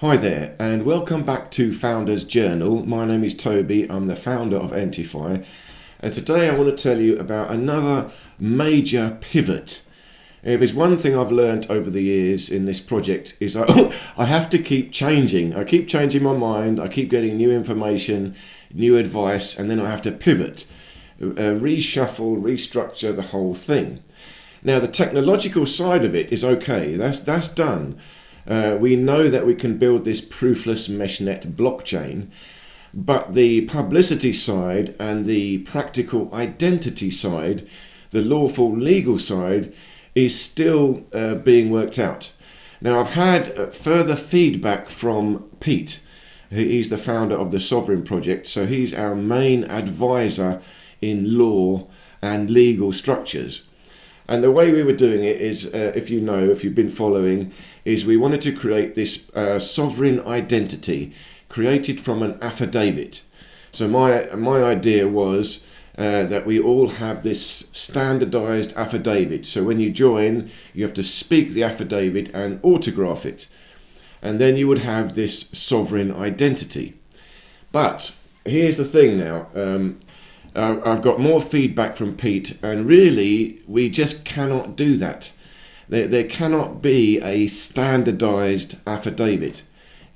Hi there, and welcome back to Founders Journal. My name is Toby, I'm the founder of ENTIFY, and today I want to tell you about another major pivot. If there's one thing I've learned over the years in this project is I have to keep changing. I keep changing my mind, I keep getting new information, new advice, and then I have to pivot, reshuffle, restructure the whole thing. Now the technological side of it is okay, that's done. We know that we can build this proofless meshnet blockchain, but the publicity side and the practical identity side, the lawful legal side, is still being worked out. Now I've had further feedback from Pete. He's the founder of the Sovereign Project, so he's our main advisor in law and legal structures. And the way we were doing it is, if you've been following, is we wanted to create this sovereign identity created from an affidavit. So my idea was that we all have this standardized affidavit. So when you join, you have to speak the affidavit and autograph it. And then you would have this sovereign identity. But here's the thing now. I've got more feedback from Pete, and really we just cannot do that. There cannot be a standardized affidavit.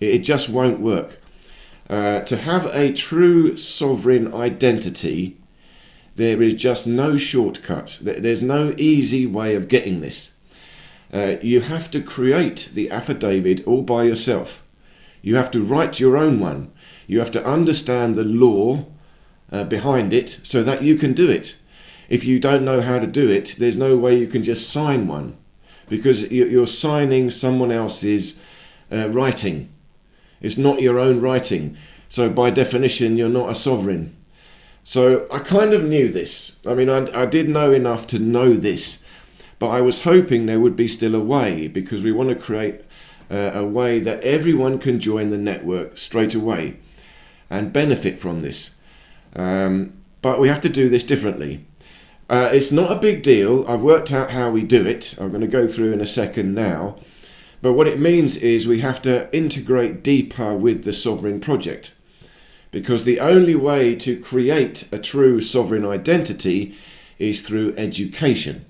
It just won't work. To have a true sovereign identity, there is just no shortcut. There's no easy way of getting this. You have to create the affidavit all by yourself. You have to write your own one. You have to understand the law behind it so that you can do it. If you don't know how to do it, there's no way you can just sign one, because you're signing someone else's writing. It's not your own writing, so by definition you're not a sovereign. So I kind of knew this. I mean, I did know enough to know this, but I was hoping there would be still a way, because we want to create a way that everyone can join the network straight away and benefit from this. But we have to do this differently. It's not a big deal. I've worked out how we do it. I'm going to go through in a second now. But what it means is we have to integrate deeper with the Sovereign Project, because the only way to create a true sovereign identity is through education.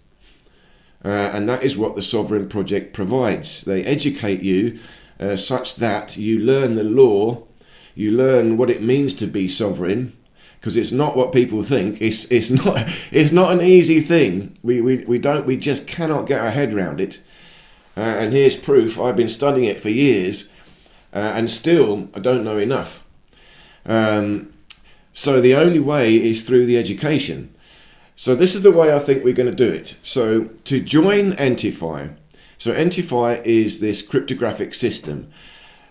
And that is what the Sovereign Project provides. They educate you such that you learn the law, you learn what it means to be sovereign, because it's not what people think. It's not an easy thing. We just cannot get our head around it. And here's proof. I've been studying it for years, and still I don't know enough. So the only way is through the education. So this is the way I think we're going to do it. So to join ENTIFY, so ENTIFY is this cryptographic system,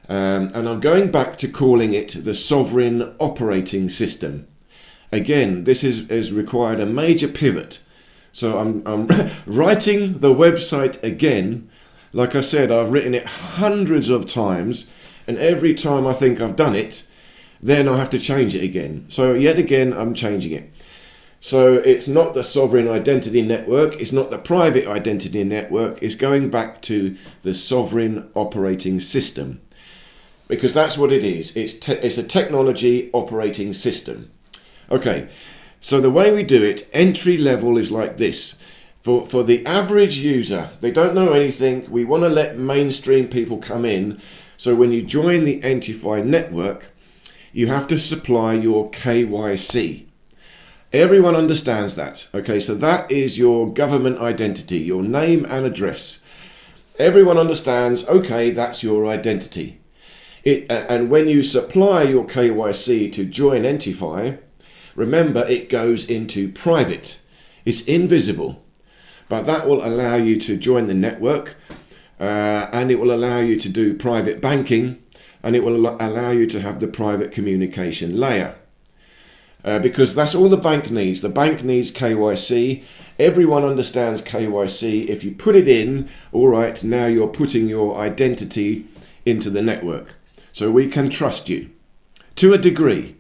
and I'm going back to calling it the Sovereign Operating System. Again, this has required a major pivot. So I'm writing the website again. Like I said, I've written it hundreds of times, and every time I think I've done it, then I have to change it again. So yet again, I'm changing it. So it's not the Sovereign Identity Network, it's not the Private Identity Network, it's going back to the Sovereign Operating System. Because that's what it is. It's a technology operating system. Okay, so the way we do it, entry level is like this. For the average user, they don't know anything. We want to let mainstream people come in. So when you join the ENTIFY network, you have to supply your KYC. Everyone understands that. Okay, so that is your government identity, your name and address. Everyone understands, okay, that's your identity. And when you supply your KYC to join ENTIFY, remember, it goes into private. It's invisible, but that will allow you to join the network, and it will allow you to do private banking, and it will allow you to have the private communication layer. Because that's all the bank needs. The bank needs KYC. Everyone understands KYC. If you put it in, all right, now you're putting your identity into the network. So we can trust you to a degree.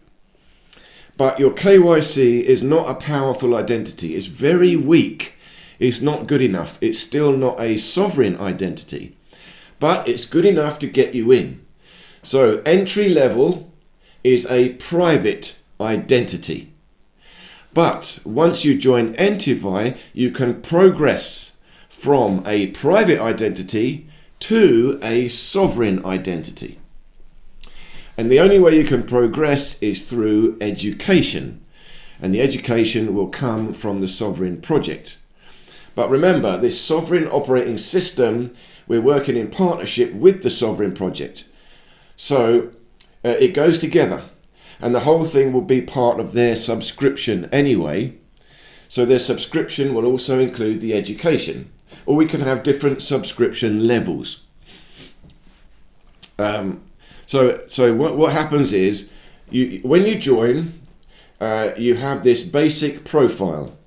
But your KYC is not a powerful identity. It's very weak. It's not good enough. It's still not a sovereign identity. But it's good enough to get you in. So entry level is a private identity. But once you join ENTIFY, you can progress from a private identity to a sovereign identity. And the only way you can progress is through education. And the education will come from the sovereign project. But remember, this sovereign operating system, we're working in partnership with the sovereign project. So it goes together. And the whole thing will be part of their subscription anyway. So their subscription will also include the education. Or we can have different subscription levels. So what happens is, when you join, you have this basic profile.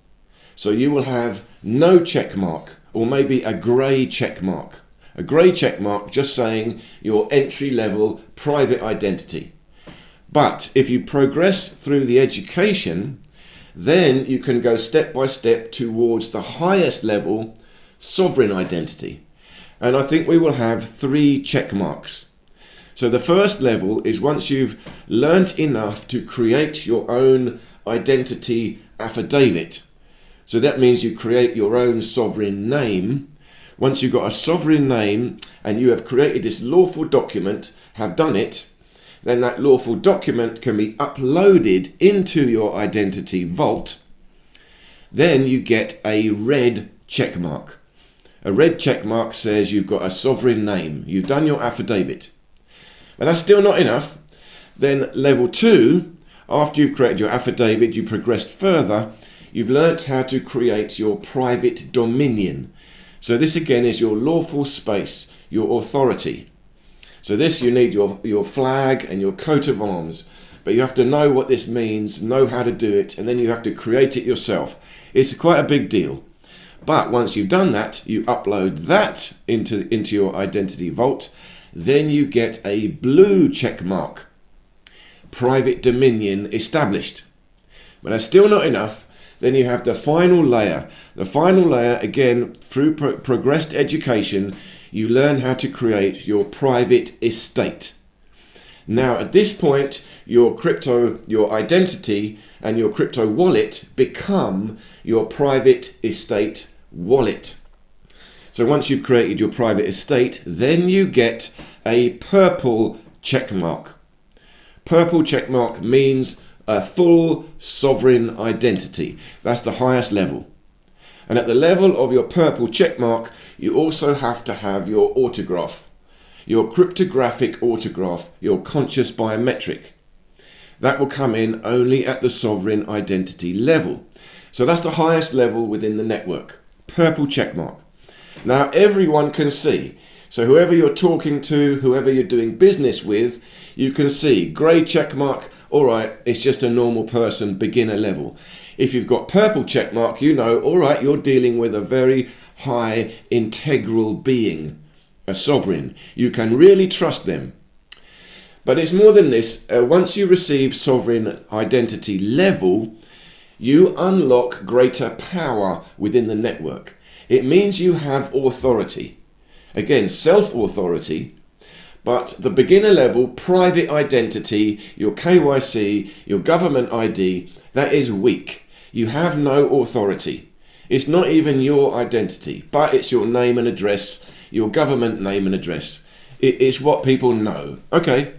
So you will have no check mark, or maybe a grey check mark. A grey check mark just saying your entry level private identity. But if you progress through the education, then you can go step by step towards the highest level sovereign identity. And I think we will have 3 check marks. So the first level is once you've learnt enough to create your own identity affidavit. So that means you create your own sovereign name. Once you've got a sovereign name and you have created this lawful document, have done it, then that lawful document can be uploaded into your identity vault. Then you get a red check mark. A red check mark says you've got a sovereign name. You've done your affidavit. But that's still not enough. Then level 2, after you've created your affidavit, you progressed further, you've learnt how to create your private dominion. So this again is your lawful space, your authority. So this, you need your flag and your coat of arms, but you have to know what this means, know how to do it, and then you have to create it yourself. It's quite a big deal. But once you've done that, you upload that into your identity vault, then you get a blue check mark. Private dominion established. But that's still not enough. Then you have the final layer. The final layer, again, through progressed education, you learn how to create your private estate. Now, at this point, your identity and your crypto wallet become your private estate wallet. So once you've created your private estate, then you get a purple check mark. Purple check mark means a full sovereign identity. That's the highest level. And at the level of your purple check mark, you also have to have your autograph, your cryptographic autograph, your conscious biometric. That will come in only at the sovereign identity level. So that's the highest level within the network. Purple check mark. Now everyone can see. So whoever you're talking to, whoever you're doing business with, you can see grey check mark. All right, it's just a normal person, beginner level. If you've got purple check mark, you know, all right, you're dealing with a very high integral being, a sovereign. You can really trust them. But it's more than this. Once you receive sovereign identity level, you unlock greater power within the network. It means you have authority. Again, self-authority. But the beginner level, private identity, your KYC, your government ID, that is weak. You have no authority. It's not even your identity, but it's your name and address, your government name and address. It's what people know. Okay.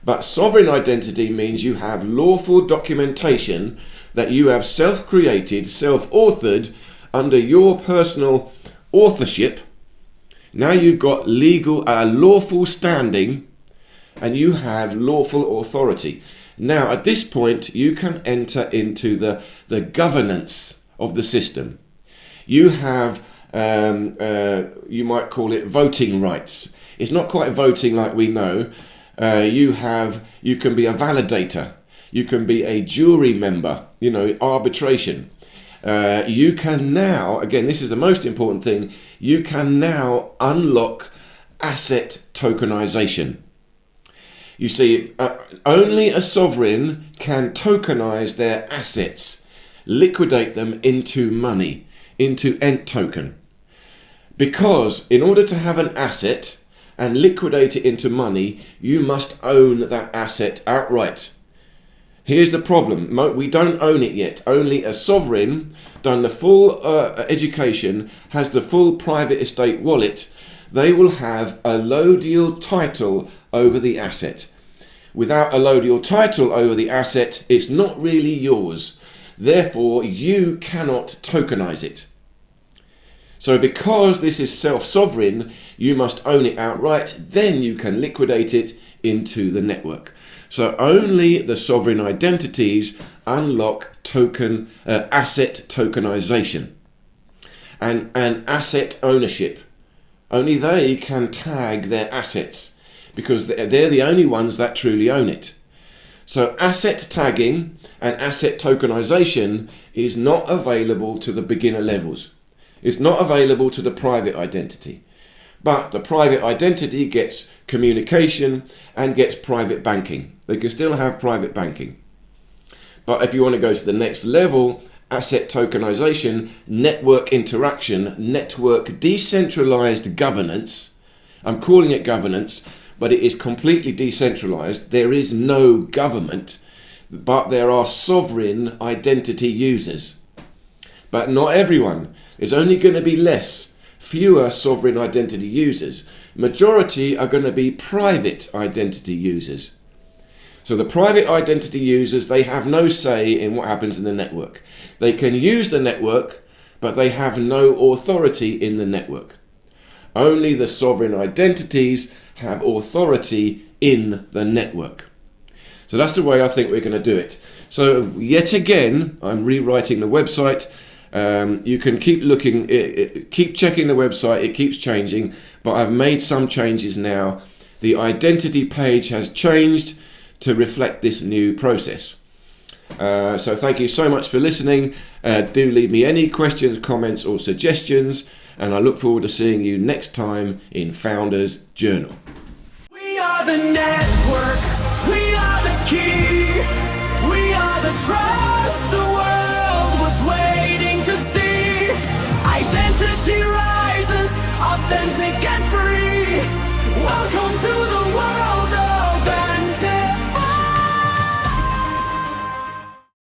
But sovereign identity means you have lawful documentation that you have self-created, self-authored under your personal authorship. Now you've got lawful standing, and you have lawful authority. Now at this point you can enter into the governance of the system. You have, you might call it voting rights. It's not quite voting like we know. You can be a validator. You can be a jury member, arbitration. You can now, again, this is the most important thing, you can now unlock asset tokenization. You see, only a sovereign can tokenize their assets, liquidate them into money, into ENT token. Because in order to have an asset, and liquidate it into money, you must own that asset outright. Here's the problem. We don't own it yet. Only a sovereign, done the full education, has the full private estate wallet. They will have a allodial title over the asset. Without a allodial title over the asset, it's not really yours. Therefore, you cannot tokenize it. So because this is self-sovereign, you must own it outright, then you can liquidate it into the network. So only the sovereign identities unlock asset tokenization and asset ownership. Only they can tag their assets because they're the only ones that truly own it. So asset tagging and asset tokenization is not available to the beginner levels. It's not available to the private identity. But the private identity gets communication and gets private banking. They can still have private banking. But if you want to go to the next level, asset tokenization, network interaction, network decentralized governance, I'm calling it governance, but it is completely decentralized. There is no government, but there are sovereign identity users. But not everyone. There's only going to be fewer sovereign identity users. Majority are going to be private identity users. So the private identity users, they have no say in what happens in the network. They can use the network, but they have no authority in the network. Only the sovereign identities have authority in the network. So that's the way I think we're going to do it. So yet again, I'm rewriting the website. You can keep looking, keep checking the website, it keeps changing, but I've made some changes now. The identity page has changed to reflect this new process. So thank you so much for listening. Do leave me any questions, comments or suggestions, and I look forward to seeing you next time in Founders Journal. We are the network, we are the key, we are the trust the world was waiting to see. Identity rises, authentic